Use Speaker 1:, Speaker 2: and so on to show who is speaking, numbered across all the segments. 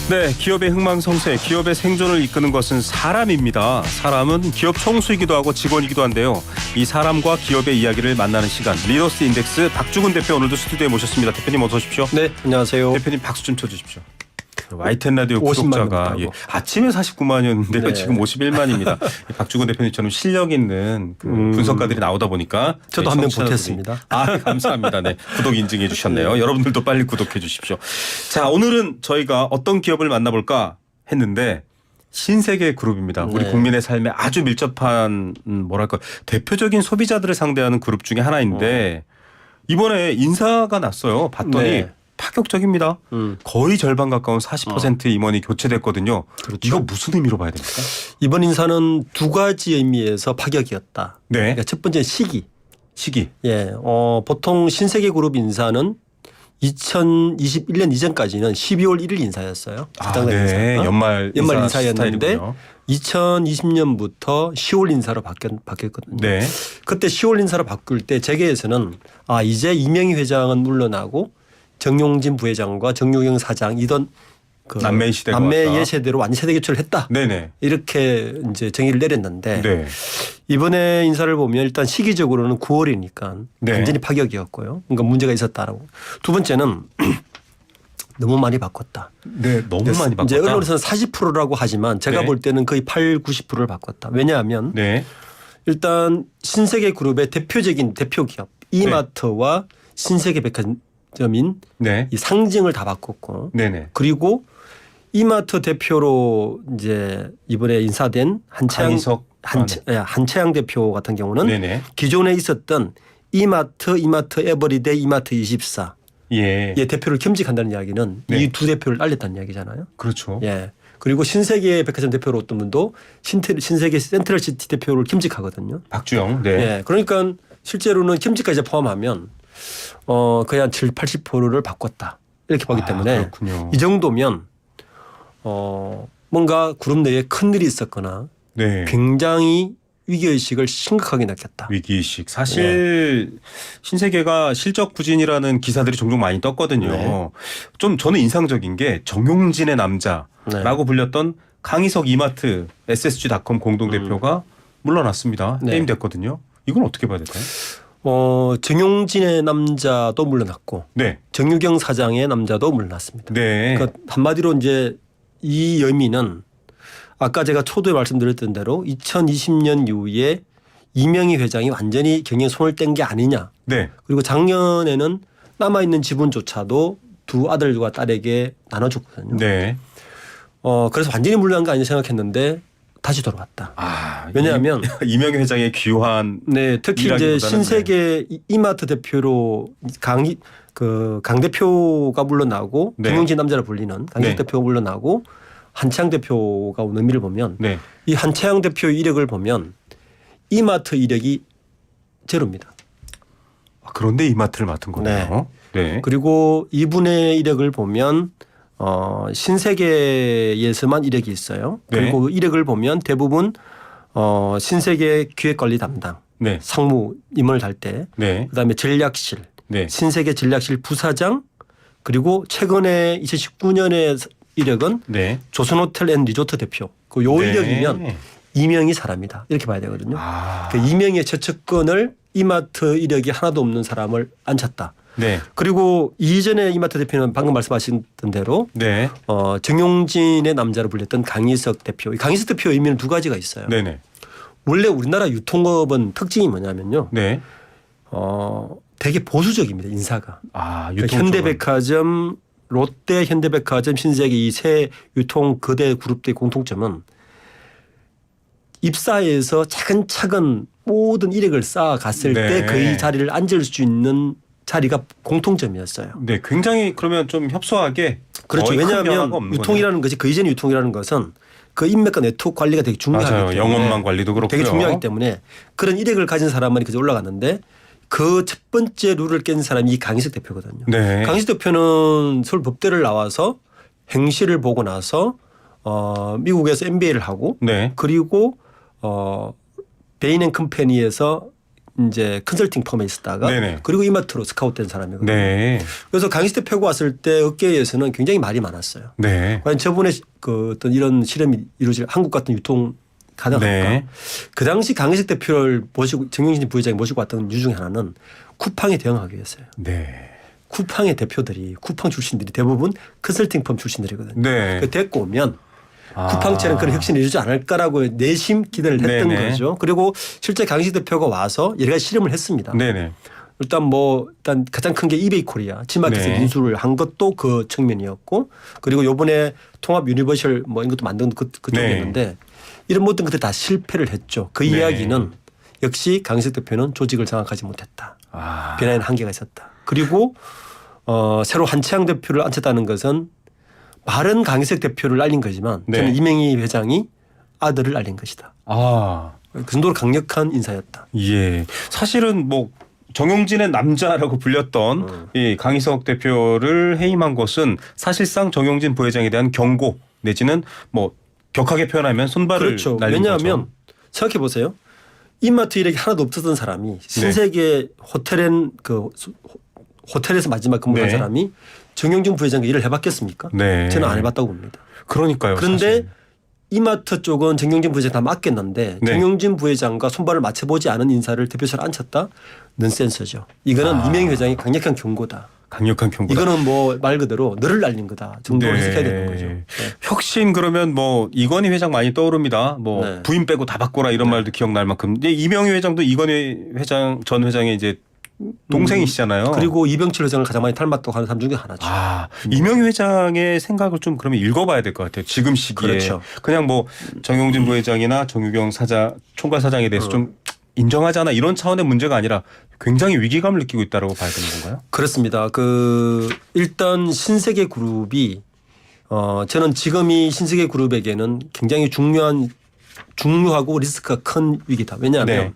Speaker 1: 네, 기업의 흥망성쇠, 기업의 생존을 이끄는 것은 사람입니다. 사람은 기업 총수이기도 하고 직원이기도 한데요. 이 사람과 기업의 이야기를 만나는 시간, 리더스 인덱스 박주근 대표 오늘도 스튜디오에 모셨습니다. 대표님 어서 오십시오.
Speaker 2: 네, 안녕하세요.
Speaker 1: 대표님 박수 좀 쳐주십시오. YTN 라디오
Speaker 2: 50만
Speaker 1: 구독자가 아침에 49만이었는데요.
Speaker 2: 네.
Speaker 1: 지금 51만입니다. 박주근 대표님처럼 실력 있는 분석가들이 나오다 보니까
Speaker 2: 저도 한 명 보탰습니다.
Speaker 1: 감사합니다. 네, 구독 인증해 주셨네요. 여러분들도 빨리 구독해 주십시오. 자, 오늘은 저희가 어떤 기업을 만나볼까 했는데 신세계 그룹입니다. 우리
Speaker 2: 네.
Speaker 1: 국민의 삶에 아주 밀접한 뭐랄까 대표적인 소비자들을 상대하는 그룹 중에 하나인데 이번에 인사가 났어요. 봤더니
Speaker 2: 네.
Speaker 1: 파격적입니다. 거의 절반 가까운 40% 임원이 교체됐거든요.
Speaker 2: 그렇죠.
Speaker 1: 이거 무슨 의미로 봐야 됩니까?
Speaker 2: 이번 인사는 두 가지 의미에서 파격이었다.
Speaker 1: 네.
Speaker 2: 그러니까 첫 번째 시기.
Speaker 1: 시기.
Speaker 2: 예, 보통 신세계그룹 인사는 2021년 이전까지는 12월 1일 인사였어요.
Speaker 1: 네. 연말
Speaker 2: 인사였는데
Speaker 1: 스타일이군요.
Speaker 2: 2020년부터 10월 인사로 바뀌었거든요.
Speaker 1: 네.
Speaker 2: 그때 10월 인사로 바꿀 때 재계에서는 이제 이명희 회장은 물러나고 정용진 부회장과 정유경 사장이던 그
Speaker 1: 남매의 시대가
Speaker 2: 남매의
Speaker 1: 왔다.
Speaker 2: 세대로 완전 세대 교체를 했다.
Speaker 1: 네네.
Speaker 2: 이렇게 이제 정의를 내렸는데
Speaker 1: 네.
Speaker 2: 이번에 인사를 보면 일단 시기적으로는 9월이니까
Speaker 1: 네.
Speaker 2: 완전히 파격이었고요. 그러니까 문제가 있었다라고. 두 번째는 너무 많이 바꿨다.
Speaker 1: 네. 너무 많이 바꿨다.
Speaker 2: 이제 언론에서는 40%라고 하지만 제가
Speaker 1: 네.
Speaker 2: 볼 때는 거의 90%를 바꿨다. 왜냐하면
Speaker 1: 네.
Speaker 2: 일단 신세계그룹의 대표적인 대표 기업 이마트와 신세계백화점인
Speaker 1: 네.
Speaker 2: 이 상징을 다 바꿨고
Speaker 1: 네네.
Speaker 2: 그리고 이마트 대표로 이제 이번에 인사된 한채양 대표 같은 경우는
Speaker 1: 네네.
Speaker 2: 기존에 있었던 이마트 에버리데이, 이마트 24
Speaker 1: 예.
Speaker 2: 의 대표를 겸직한다는 이야기는
Speaker 1: 네.
Speaker 2: 이 두 대표를 알렸다는 이야기잖아요.
Speaker 1: 그렇죠.
Speaker 2: 예. 그리고 신세계 백화점 대표로 어떤 분도 신세계 센트럴시티 대표를 겸직하거든요.
Speaker 1: 박주영. 네.
Speaker 2: 예. 그러니까 실제로는 겸직까지 포함하면 거의 한 70~80%를 바꿨다. 이렇게 보기 때문에
Speaker 1: 그렇군요.
Speaker 2: 이 정도면 뭔가 그룹 내에 큰 일이 있었거나
Speaker 1: 네.
Speaker 2: 굉장히 위기의식을 심각하게 느꼈다.
Speaker 1: 위기의식. 사실 신세계가 실적 부진이라는 기사들이 종종 많이 떴거든요.
Speaker 2: 네.
Speaker 1: 좀 저는 인상적인 게 정용진의 남자라고
Speaker 2: 네.
Speaker 1: 불렸던 강희석 이마트 SSG닷컴 공동대표가 물러났습니다.
Speaker 2: 네.
Speaker 1: 해임됐거든요. 이건 어떻게 봐야 될까요?
Speaker 2: 정용진의 남자도 물러났고
Speaker 1: 네.
Speaker 2: 정유경 사장의 남자도 물러났습니다.
Speaker 1: 네.
Speaker 2: 그러니까 한마디로 이제 이 의미는 아까 제가 초두에 말씀드렸던 대로 2020년 이후에 이명희 회장이 완전히 경영에 손을 뗀 게 아니냐.
Speaker 1: 네.
Speaker 2: 그리고 작년에는 남아있는 지분조차도 두 아들과 딸에게 나눠줬거든요.
Speaker 1: 네.
Speaker 2: 그래서 완전히 물러난 거 아니냐 생각했는데 다시 돌아왔다. 왜냐하면
Speaker 1: 이명희 회장의 귀환
Speaker 2: 네, 특히 이제 신세계 이마트 대표로 강 대표가 물러나고
Speaker 1: 네.
Speaker 2: 김용진 남자를 불리는 강희석
Speaker 1: 네.
Speaker 2: 대표가 물러나고 한채양 대표가 온 의미를 보면
Speaker 1: 네.
Speaker 2: 이 한채양 대표의 이력을 보면 이마트 이력이 제로입니다.
Speaker 1: 그런데 이마트를 맡은 거네요. 네.
Speaker 2: 그리고 이분의 이력을 보면 신세계에서만 이력이 있어요.
Speaker 1: 네.
Speaker 2: 그리고 그 이력을 보면 대부분 신세계 기획관리 담당,
Speaker 1: 네.
Speaker 2: 상무 임원을 달 때,
Speaker 1: 네.
Speaker 2: 그다음에 전략실,
Speaker 1: 네.
Speaker 2: 신세계 전략실 부사장, 그리고 최근에 2019년의 이력은
Speaker 1: 네.
Speaker 2: 조선호텔앤리조트 대표. 그 요
Speaker 1: 네.
Speaker 2: 이력이면 이명희 사람이다 이렇게 봐야 되거든요.
Speaker 1: 아.
Speaker 2: 그 이명희의 최측근을 이마트 이력이 하나도 없는 사람을 앉혔다.
Speaker 1: 네.
Speaker 2: 그리고 이전에 이마트 대표는 방금 말씀하셨던 대로
Speaker 1: 네.
Speaker 2: 정용진의 남자로 불렸던 강희석 대표. 이 강희석 대표 의미는 두 가지가 있어요.
Speaker 1: 네네.
Speaker 2: 원래 우리나라 유통업은 특징이 뭐냐면요.
Speaker 1: 네.
Speaker 2: 되게 보수적입니다. 인사가.
Speaker 1: 유통
Speaker 2: 현대백화점, 롯데, 현대백화점, 신세계 이 세 유통 거대 그룹들의 공통점은 입사해서 차근차근 모든 이력을 쌓아갔을
Speaker 1: 네.
Speaker 2: 때 그 자리를 앉을 수 있는 자리가 공통점이었어요.
Speaker 1: 네, 굉장히 그러면 좀 협소하게.
Speaker 2: 그렇죠.
Speaker 1: 거의 큰 변화가
Speaker 2: 왜냐하면
Speaker 1: 없는
Speaker 2: 유통이라는 것이 그 이전의 유통이라는 것은 그 인맥과 네트워크 관리가 되게 중요하기
Speaker 1: 맞아요.
Speaker 2: 때문에
Speaker 1: 영업망 관리도 그렇고요.
Speaker 2: 되게 중요하기 때문에 그런 이력을 가진 사람만이 그저 올라갔는데 그 첫 번째 룰을 깬 사람이 이 강희석 대표거든요.
Speaker 1: 네.
Speaker 2: 강희석 대표는 서울 법대를 나와서 행시를 보고 나서 미국에서 MBA를 하고
Speaker 1: 네.
Speaker 2: 그리고 베인앤컴퍼니에서 이제 컨설팅 펌에 있었다가
Speaker 1: 네네.
Speaker 2: 그리고 이마트로 스카웃된 사람이거든요.
Speaker 1: 네.
Speaker 2: 그래서 강희태 표가 왔을 때 업계에서는 굉장히 말이 많았어요.
Speaker 1: 네.
Speaker 2: 과연 저번에 그 어떤 이런 실험이 이루어질 한국 같은 유통 가능할까?
Speaker 1: 네.
Speaker 2: 그 당시 강희식 대표를 모시고 정영진 부회장이 모시고 왔던 이유 중에 하나는 쿠팡에 대응하기 위해서요.
Speaker 1: 네.
Speaker 2: 쿠팡의 대표들이 쿠팡 출신들이 대부분 컨설팅 펌 출신들이거든요.
Speaker 1: 네.
Speaker 2: 그 데리고 오면 쿠팡처럼 그런 혁신을 이루지 않을까라고 내심 기대를 했던
Speaker 1: 네네.
Speaker 2: 거죠. 그리고 실제 강희식 대표가 와서 여러 가지 실험을 했습니다.
Speaker 1: 네네.
Speaker 2: 일단 가장 큰 게 이베이 코리아 지마켓에
Speaker 1: 네.
Speaker 2: 인수를 한 것도 그 측면이었고 그리고 요번에 통합 유니버셜 뭐 이런 것도 만든 그쪽이었는데 이런 모든 것들 다 실패를 했죠. 그
Speaker 1: 네.
Speaker 2: 이야기는 역시 강희식 대표는 조직을 장악하지 못했다. 변화에는 한계가 있었다. 그리고 새로 한채영 대표를 앉혔다는 것은 말은 강희식 대표를 알린 거지만
Speaker 1: 네.
Speaker 2: 저는 이명희 회장이 아들을 알린 것이다. 그 정도로 강력한 인사였다.
Speaker 1: 예. 사실은 뭐 정용진의 남자라고 불렸던 이 강희석 대표를 해임한 것은 사실상 정용진 부회장에 대한 경고 내지는 뭐 격하게 표현하면 손발을
Speaker 2: 그렇죠.
Speaker 1: 날린
Speaker 2: 왜냐하면
Speaker 1: 거죠.
Speaker 2: 생각해 보세요. 이마트 일액이 하나도 없었던 사람이 신세계 호텔에서 마지막 근무한
Speaker 1: 네.
Speaker 2: 사람이 정영진 부회장과 일을 해봤겠습니까?
Speaker 1: 네.
Speaker 2: 저는 안 해봤다고 봅니다.
Speaker 1: 그러니까요.
Speaker 2: 그런데
Speaker 1: 사실.
Speaker 2: 이마트 쪽은 정영진 부회장 다 맡겼는데
Speaker 1: 네.
Speaker 2: 정영진 부회장과 손발을 맞춰보지 않은 인사를 대표처로 앉혔다? 넌센스죠. 이거는 이명희 회장이 강력한 경고다.
Speaker 1: 강력한 경고다.
Speaker 2: 이거는 뭐 말 그대로 너를 날린 거다 정도로
Speaker 1: 네.
Speaker 2: 해석해야 되는 거죠. 네.
Speaker 1: 혁신 그러면 뭐 이건희 회장 많이 떠오릅니다. 뭐
Speaker 2: 네.
Speaker 1: 부인 빼고 다 바꿔라 이런 말도 기억날 만큼. 이제 이명희 회장도 이건희 회장 전 회장의 이제 동생이시잖아요.
Speaker 2: 그리고 이병철 회장을 가장 많이 닮았다고 하는 사람 중에 하나죠.
Speaker 1: 이명희 회장의 생각을 좀 그러면 읽어봐야 될 것 같아요. 지금 시기에.
Speaker 2: 그렇죠.
Speaker 1: 그냥 뭐 정용진 부회장이나 정유경 총괄 사장에 대해서 좀 인정하잖아 이런 차원의 문제가 아니라 굉장히 위기감을 느끼고 있다고 봐야 되는 건가요?
Speaker 2: 그렇습니다. 일단 신세계 그룹이 저는 지금 이 신세계 그룹에게는 굉장히 중요하고 리스크가 큰 위기다. 왜냐하면
Speaker 1: 네.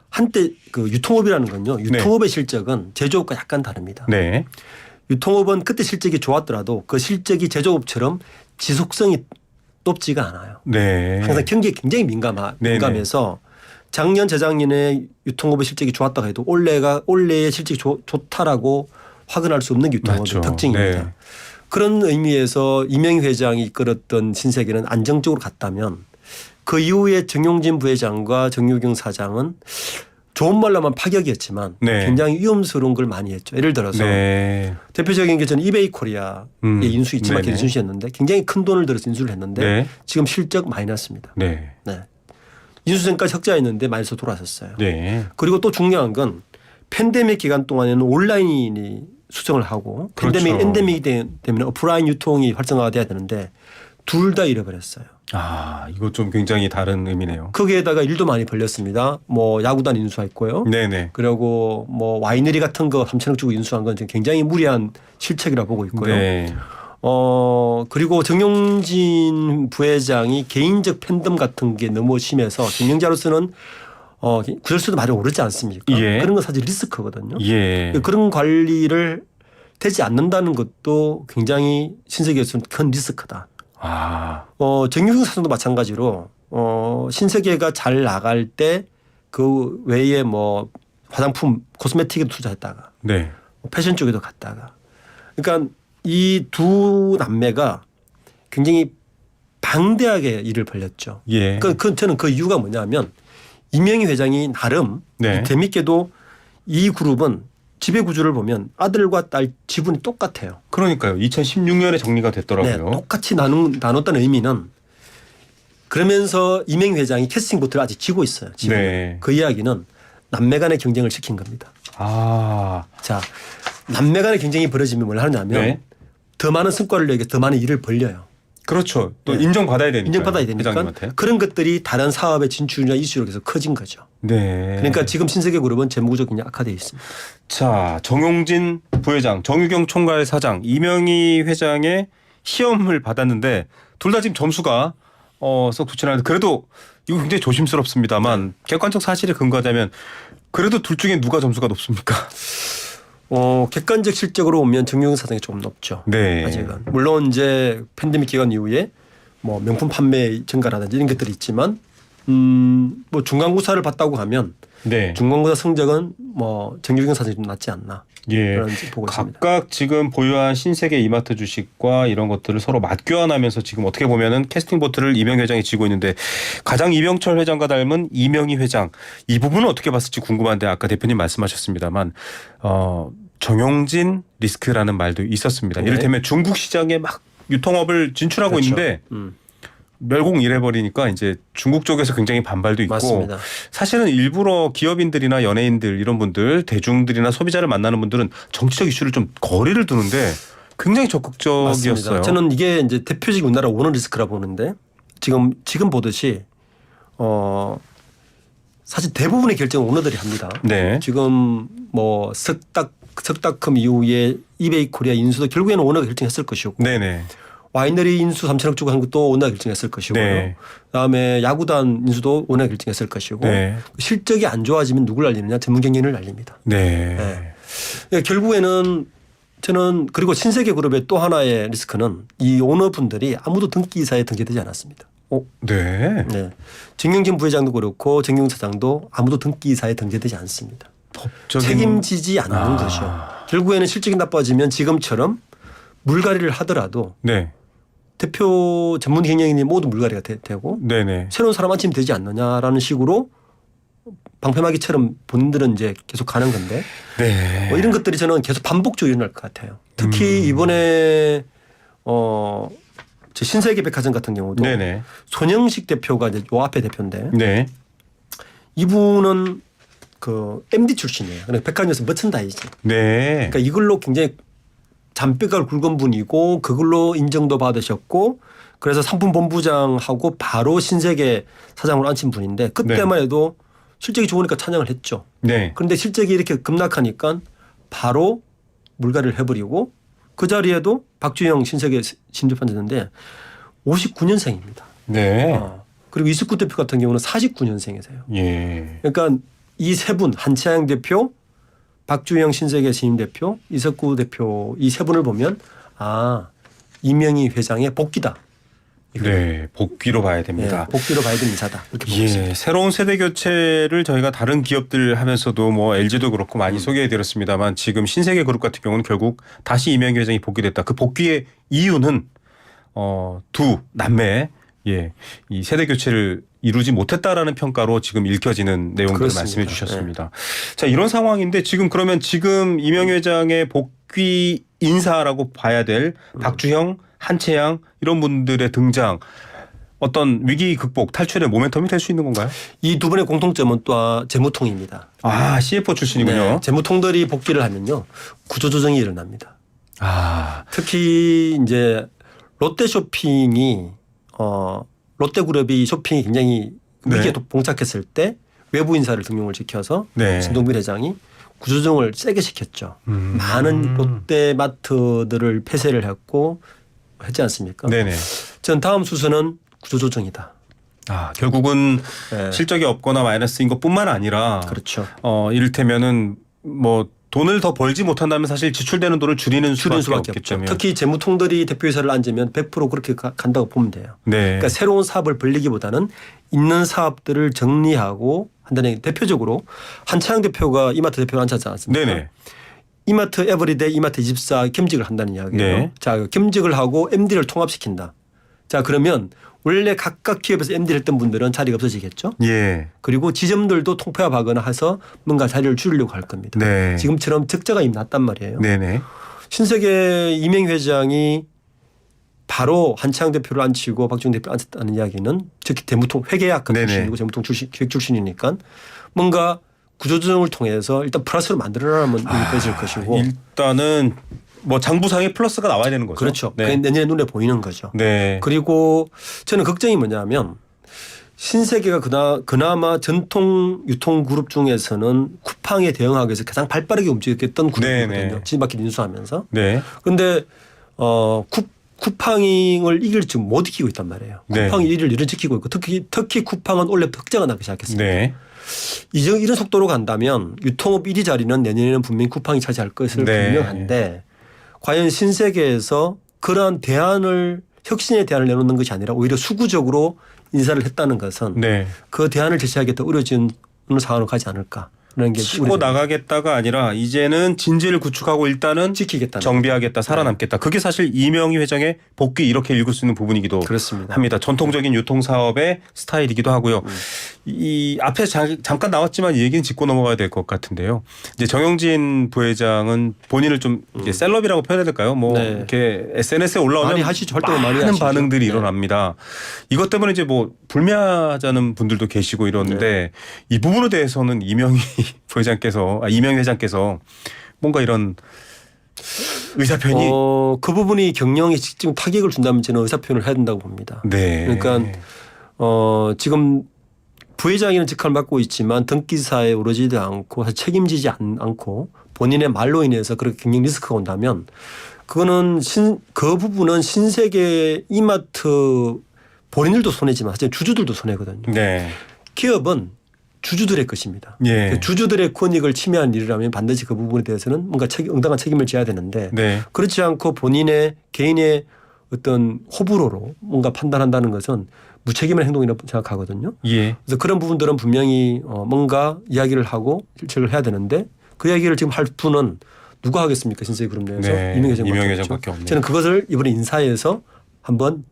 Speaker 2: 한때 그 유통업이라는 건요. 유통업의 실적은 제조업과 약간 다릅니다.
Speaker 1: 네.
Speaker 2: 유통업은 그때 실적이 좋았더라도 그 실적이 제조업처럼 지속성이 높지가 않아요.
Speaker 1: 네.
Speaker 2: 항상 경기에 굉장히 민감해서 작년 재작년에 유통업의 실적이 좋았다고 해도 올해의 실적이 좋다라고 확언할 수 없는 게 유통업의
Speaker 1: 맞죠.
Speaker 2: 특징입니다.
Speaker 1: 네.
Speaker 2: 그런 의미에서 이명희 회장이 이끌었던 신세계는 안정적으로 갔다면 그 이후에 정용진 부회장과 정유경 사장은 좋은 말로 하면 파격이었지만
Speaker 1: 네.
Speaker 2: 굉장히 위험스러운 걸 많이 했죠. 예를 들어서
Speaker 1: 네.
Speaker 2: 대표적인 게 저는 이베이 코리아의 인수 이치마켓
Speaker 1: 네네.
Speaker 2: 인수였는데 굉장히 큰 돈을 들여서 인수를 했는데
Speaker 1: 네.
Speaker 2: 지금 실적 마이너스입니다.
Speaker 1: 네.
Speaker 2: 네. 인수전까지 흑자였는데 마이너스 돌아섰어요.
Speaker 1: 네.
Speaker 2: 그리고 또 중요한 건 팬데믹 기간 동안에는 온라인이 수정을 하고
Speaker 1: 그렇죠.
Speaker 2: 엔데믹이 되면 오프라인 유통이 활성화가 돼야 되는데 둘 다 잃어버렸어요.
Speaker 1: 이거 좀 굉장히 다른 의미네요.
Speaker 2: 거기에다가 일도 많이 벌렸습니다. 뭐 야구단 인수했고요.
Speaker 1: 네네.
Speaker 2: 그리고 뭐 와이너리 같은 거 3천억 주고 인수한 건 굉장히 무리한 실책이라 보고 있고요.
Speaker 1: 네.
Speaker 2: 그리고 정용진 부회장이 개인적 팬덤 같은 게 너무 심해서 경영자로서는 구설수도 많이 오르지 않습니까?
Speaker 1: 예.
Speaker 2: 그런 건 사실 리스크거든요.
Speaker 1: 예.
Speaker 2: 그런 관리를 되지 않는다는 것도 굉장히 신세계에서는 큰 리스크다. 정유경 사장도 마찬가지로 신세계가 잘 나갈 때 그 외에 뭐 화장품 코스메틱에도 투자했다가
Speaker 1: 네.
Speaker 2: 패션 쪽에도 갔다가 그러니까 이 두 남매가 굉장히 방대하게 일을 벌렸죠.
Speaker 1: 예.
Speaker 2: 저는 그 이유가 뭐냐면 이명희 회장이 나름
Speaker 1: 네.
Speaker 2: 재밌게도 이 그룹은 지배 구조를 보면 아들과 딸 지분이 똑같아요.
Speaker 1: 그러니까요. 2016년에 정리가 됐더라고요.
Speaker 2: 네, 똑같이 나눴다는 의미는 그러면서 이명희 회장이 캐스팅 보트를 아직 쥐고 있어요. 지금.
Speaker 1: 네.
Speaker 2: 그 이야기는 남매 간의 경쟁을 시킨 겁니다. 자, 남매 간의 경쟁이 벌어지면 뭘 하냐면
Speaker 1: 네.
Speaker 2: 더 많은 성과를 내기 위해 더 많은 일을 벌려요.
Speaker 1: 그렇죠. 또
Speaker 2: 네.
Speaker 1: 인정받아야 되니까.
Speaker 2: 인정받아야 되니까
Speaker 1: 회장님한테.
Speaker 2: 그런 것들이 다른 사업의 진출이나 이슈로 계속 커진 거죠.
Speaker 1: 네.
Speaker 2: 그러니까 지금 신세계그룹은 재무구조 굉장히 악화되어 있습니다.
Speaker 1: 자, 정용진 부회장, 정유경 총괄 사장, 이명희 회장의 시험을 받았는데 둘 다 지금 점수가 썩 좋지 않은데 그래도 이거 굉장히 조심스럽습니다만 객관적 사실에 근거하자면 그래도 둘 중에 누가 점수가 높습니까?
Speaker 2: 객관적 실적으로 보면 정유경 사장이 조금 높죠.
Speaker 1: 네.
Speaker 2: 아직은. 물론 이제 팬데믹 기간 이후에 뭐 명품 판매 증가라든지 이런 것들이 있지만 뭐 중간고사를 봤다고 하면
Speaker 1: 네.
Speaker 2: 중간고사 성적은 뭐 정규경 사정이 좀 낮지 않나.
Speaker 1: 예.
Speaker 2: 그런 보고 있습니다.
Speaker 1: 각각 지금 보유한 신세계 이마트 주식과 이런 것들을 서로 맞교환하면서 지금 어떻게 보면은 캐스팅 보트를 이명 회장이 쥐고 있는데 가장 이병철 회장과 닮은 이명희 회장 이 부분은 어떻게 봤을지 궁금한데 아까 대표님 말씀하셨습니다만 정용진 리스크라는 말도 있었습니다.
Speaker 2: 네.
Speaker 1: 이를테면 중국 시장에 막 유통업을 진출하고
Speaker 2: 그렇죠.
Speaker 1: 있는데 멸공 이래버리니까 이제 중국 쪽에서 굉장히 반발도 있고
Speaker 2: 맞습니다.
Speaker 1: 사실은 일부러 기업인들이나 연예인들 이런 분들 대중들이나 소비자를 만나는 분들은 정치적 이슈를 좀 거리를 두는데 굉장히 적극적이었어요.
Speaker 2: 맞습니다. 저는 이게 이제 대표적인 우리나라 오너 리스크라 보는데 지금 보듯이 사실 대부분의 결정은 오너들이 합니다.
Speaker 1: 네.
Speaker 2: 지금 뭐 석닷컴 이후에 이베이 코리아 인수도 결국에는 오너가 결정했을 것이고
Speaker 1: 네네.
Speaker 2: 와이너리 인수 3천억 주고 한 것도 오너가 결정했을 것이고요.
Speaker 1: 네.
Speaker 2: 그다음에 야구단 인수도 오너가 결정했을 것이고
Speaker 1: 네.
Speaker 2: 실적이 안 좋아지면 누굴 날리느냐 전문 경영을 날립니다.
Speaker 1: 네.
Speaker 2: 네. 그러니까 결국에는 저는 그리고 신세계 그룹의 또 하나의 리스크는 이 오너분들이 아무도 등기이사에 등재되지 않았습니다.
Speaker 1: 네.
Speaker 2: 네. 정경진 부회장도 그렇고 정경 차장도 아무도 등기이사에 등재되지 않습니다.
Speaker 1: 법적인
Speaker 2: 책임지지 않는 거죠. 결국에는 실적이 나빠지면 지금처럼 물갈이를 하더라도
Speaker 1: 네.
Speaker 2: 대표 전문 경영인이 모두 물갈이가 되고
Speaker 1: 네네.
Speaker 2: 새로운 사람 앉히면 되지 않느냐라는 식으로 방패막이처럼 본인들은 이제 계속 가는 건데
Speaker 1: 네.
Speaker 2: 뭐 이런 것들이 저는 계속 반복적으로 일어날 것 같아요. 특히 이번에 저 신세계 백화점 같은 경우도
Speaker 1: 네네.
Speaker 2: 손영식 대표가 이제 요 앞에 대표인데
Speaker 1: 네.
Speaker 2: 이분은 그 MD 출신이에요. 그러니까 백화점에서 머천다이즈.
Speaker 1: 네.
Speaker 2: 그러니까 이걸로 굉장히 잔뼈가 굵은 분이고 그걸로 인정도 받으셨고 그래서 상품 본부장하고 바로 신세계 사장으로 앉힌 분인데 그때만 해도 실적이 좋으니까 찬양을 했죠.
Speaker 1: 네.
Speaker 2: 그런데 실적이 이렇게 급락하니까 바로 물갈이를 해버리고 그 자리에도 박주영 신세계 신주판자인데 59년생입니다.
Speaker 1: 네.
Speaker 2: 그리고 이석구 대표 같은 경우는 49년생이세요.
Speaker 1: 예.
Speaker 2: 그러니까 이 세 분 한채양 대표, 박주영 신세계 신임 대표, 이석구 대표 이 세 분을 보면 이명희 회장의 복귀다.
Speaker 1: 네. 복귀로 봐야
Speaker 2: 예,
Speaker 1: 됩니다.
Speaker 2: 복귀로 봐야 되는 이사다. 이렇게 보고 있습니다.
Speaker 1: 예, 새로운 세대 교체를 저희가 다른 기업들 하면서도 뭐 LG도 그렇고 많이 소개해드렸습니다만 지금 신세계 그룹 같은 경우는 결국 다시 이명희 회장이 복귀됐다. 그 복귀의 이유는 두 남매 이 세대 교체를 이루지 못했다라는 평가로 지금 읽혀지는 내용들을
Speaker 2: 그렇습니다.
Speaker 1: 말씀해 주셨습니다. 자, 이런 상황인데 지금 그러면 지금 이명희 회장의 복귀 인사라고 봐야 될 박주형, 한채양 이런 분들의 등장 어떤 위기 극복 탈출의 모멘텀이 될 수 있는 건가요?
Speaker 2: 이 두 분의 공통점은 또 재무통입니다.
Speaker 1: CFO 출신이군요.
Speaker 2: 네, 재무통들이 복귀를 하면요 구조조정이 일어납니다. 특히 이제 롯데쇼핑이 롯데그룹이 쇼핑이 굉장히 위기에 봉착했을 때 외부 인사를 등용을 시켜서 신동빈 회장이 구조조정을 세게 시켰죠. 많은 롯데마트들을 폐쇄를 했고 했지 않습니까?
Speaker 1: 네네.
Speaker 2: 전 다음 수순은 구조조정이다.
Speaker 1: 결국은 실적이 없거나 마이너스인 것뿐만 아니라
Speaker 2: 그렇죠.
Speaker 1: 이를테면은 뭐 돈을 더 벌지 못한다면 사실 지출되는 돈을 줄이는 수밖에 없겠죠.
Speaker 2: 특히 재무통들이 대표이사를 앉으면 100% 그렇게 간다고 보면 돼요.
Speaker 1: 네.
Speaker 2: 그러니까 새로운 사업을 벌리기보다는 있는 사업들을 정리하고 한다는 대표적으로 한차영 대표가 이마트 대표를 앉았지 않습니까?
Speaker 1: 네네.
Speaker 2: 이마트 에브리데이, 이마트 24 겸직을 한다는 이야기예요.
Speaker 1: 네.
Speaker 2: 자, 겸직을 하고 MD를 통합시킨다. 자, 그러면 원래 각각 기업에서 MD를 했던 분들은 자리가 없어지겠죠.
Speaker 1: 예.
Speaker 2: 그리고 지점들도 통폐합하거나 해서 뭔가 자리를 줄이려고 할 겁니다.
Speaker 1: 네.
Speaker 2: 지금처럼 적자가 이미 났단 말이에요.
Speaker 1: 네네.
Speaker 2: 신세계 이명희 회장이 바로 한창 대표를 앉히고 박주영 대표를 앉혔다는 이야기는 특히 대무통 회계학 출신이고 재무통 출신, 기획 출신이니까 뭔가 구조조정을 통해서 일단 플러스를 만들어라는 의미가 있을 것이고
Speaker 1: 일단은 뭐 장부상에 플러스가 나와야 되는 거죠.
Speaker 2: 그렇죠.
Speaker 1: 네.
Speaker 2: 그게 내년에 눈에 보이는 거죠.
Speaker 1: 네.
Speaker 2: 그리고 저는 걱정이 뭐냐면 신세계가 그나마 전통 유통 그룹 중에서는 쿠팡에 대응하기 위해서 가장 발빠르게 움직였던 그룹이거든요. 지마켓 인수하면서.
Speaker 1: 네.
Speaker 2: 그런데 쿠팡을 이길 지금 못 이기고 있단 말이에요. 쿠팡이 이를 지키고 있고 특히 쿠팡은 원래 흑자가 나기 시작했습니다.
Speaker 1: 네.
Speaker 2: 이런 속도로 간다면 유통업 1위 자리는 내년에는 분명히 쿠팡이 차지할 것을 분명한데 과연 신세계에서 그러한 대안을 혁신의 대안을 내놓는 것이 아니라 오히려 수구적으로 인사를 했다는 것은
Speaker 1: 네.
Speaker 2: 그 대안을 제시하기 더 어려워지는 상황으로 가지 않을까. 그런 게
Speaker 1: 치고 나가겠다가 아니라 이제는 진지를 구축하고 일단은
Speaker 2: 지키겠다.
Speaker 1: 정비하겠다, 살아남겠다. 그게 사실 이명희 회장의 복귀 이렇게 읽을 수 있는 부분이기도
Speaker 2: 그렇습니다.
Speaker 1: 합니다. 전통적인 유통사업의 스타일이기도 하고요. 이 앞에 잠깐 나왔지만 이 얘기는 짚고 넘어가야 될 것 같은데요. 이제 정영진 부회장은 본인을 좀 이제 셀럽이라고 표현해야 될까요? 뭐
Speaker 2: 네.
Speaker 1: 이렇게 SNS에 올라오면
Speaker 2: 많이 하시죠. 활동을 많이
Speaker 1: 많은
Speaker 2: 하시죠.
Speaker 1: 반응들이
Speaker 2: 네.
Speaker 1: 일어납니다. 이것 때문에 이제 뭐 불매하자는 분들도 계시고 이러는데 이 부분에 대해서는 이명희 이명희 회장께서 뭔가 이런 의사 표현이
Speaker 2: 그 부분이 경영에 지금 타격을 준다면 저는 의사 표현을 해야 된다고 봅니다.
Speaker 1: 네.
Speaker 2: 그러니까 지금 부회장이라는 직함을 맡고 있지만 등기사에 오르지도 않고 사실 책임지지 않고 본인의 말로 인해서 그렇게 경영 리스크가 온다면 그거는 그 부분은 신세계 이마트 본인들도 손해지만 사실 주주들도 손해거든요.
Speaker 1: 네.
Speaker 2: 기업은 주주들의 것입니다.
Speaker 1: 예.
Speaker 2: 주주들의 권익을 침해한 일이라면 반드시 그 부분에 대해서는 뭔가 응당한 책임을 져야 되는데
Speaker 1: 네.
Speaker 2: 그렇지 않고 본인의 개인의 어떤 호불호로 뭔가 판단한다는 것은 무책임한 행동이라고 생각하거든요.
Speaker 1: 예.
Speaker 2: 그래서 그런 부분들은 분명히 뭔가 이야기를 하고 실책을 해야 되는데 그 이야기를 지금 할 분은 누가 하겠습니까? 신세계그룹 내에서
Speaker 1: 네. 이명희 회장밖에 없네요.
Speaker 2: 저는 그것을 이번에 인사에서 한번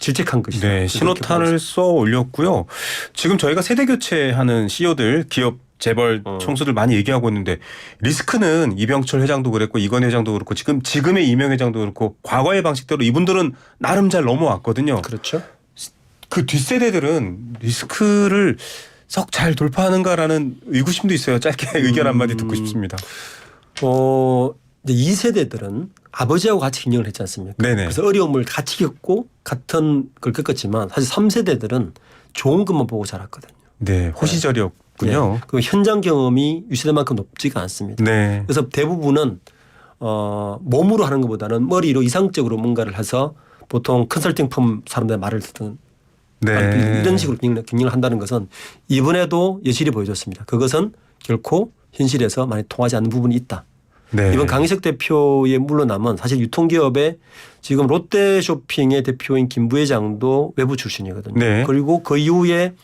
Speaker 2: 질책한 것이다.
Speaker 1: 네, 신호탄을 쏘아 올렸고요. 지금 저희가 세대 교체하는 CEO들, 기업 재벌 총수들 많이 얘기하고 있는데 리스크는 이병철 회장도 그랬고 이건희 회장도 그렇고 지금의 이명 회장도 그렇고 과거의 방식대로 이분들은 나름 잘 넘어왔거든요.
Speaker 2: 그렇죠.
Speaker 1: 그 뒷세대들은 리스크를 썩 잘 돌파하는가라는 의구심도 있어요. 짧게 의견 한마디 듣고 싶습니다.
Speaker 2: 이제 2세대들은 아버지하고 같이 경영을 했지 않습니까?
Speaker 1: 네네.
Speaker 2: 그래서 어려움을 같이 겪고 같은 걸 겪었지만 사실 3세대들은 좋은 것만 보고 자랐거든요.
Speaker 1: 네, 호시절이었군요.
Speaker 2: 네. 그 현장 경험이 6세대만큼 높지가 않습니다.
Speaker 1: 네.
Speaker 2: 그래서 대부분은 몸으로 하는 것보다는 머리로 이상적으로 뭔가를 해서 보통 컨설팅 펌 사람들의 말을 듣는
Speaker 1: 네.
Speaker 2: 이런 식으로 경영을 한다는 것은 이번에도 여실히 보여줬습니다. 그것은 결코 현실에서 많이 통하지 않는 부분이 있다.
Speaker 1: 네.
Speaker 2: 이번 강희석 대표의 물러남은 사실 유통기업의 지금 롯데쇼핑의 대표인 김 부회장도 외부 출신이거든요.
Speaker 1: 네.
Speaker 2: 그리고 그 이후에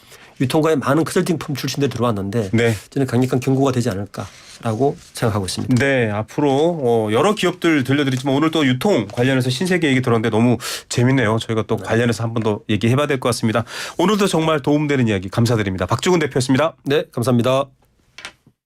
Speaker 2: 유통가에 많은 컨설팅 펌 출신들이 들어왔는데
Speaker 1: 네.
Speaker 2: 저는 강력한 경고가 되지 않을까라고 생각하고 있습니다.
Speaker 1: 네, 앞으로 여러 기업들 들려드리지만 오늘 또 유통 관련해서 신세계 얘기 들었는데 너무 재밌네요. 저희가 또 관련해서 한 번 더 얘기해봐야 될 것 같습니다. 오늘도 정말 도움되는 이야기 감사드립니다. 박주근 대표였습니다.
Speaker 2: 네, 감사합니다.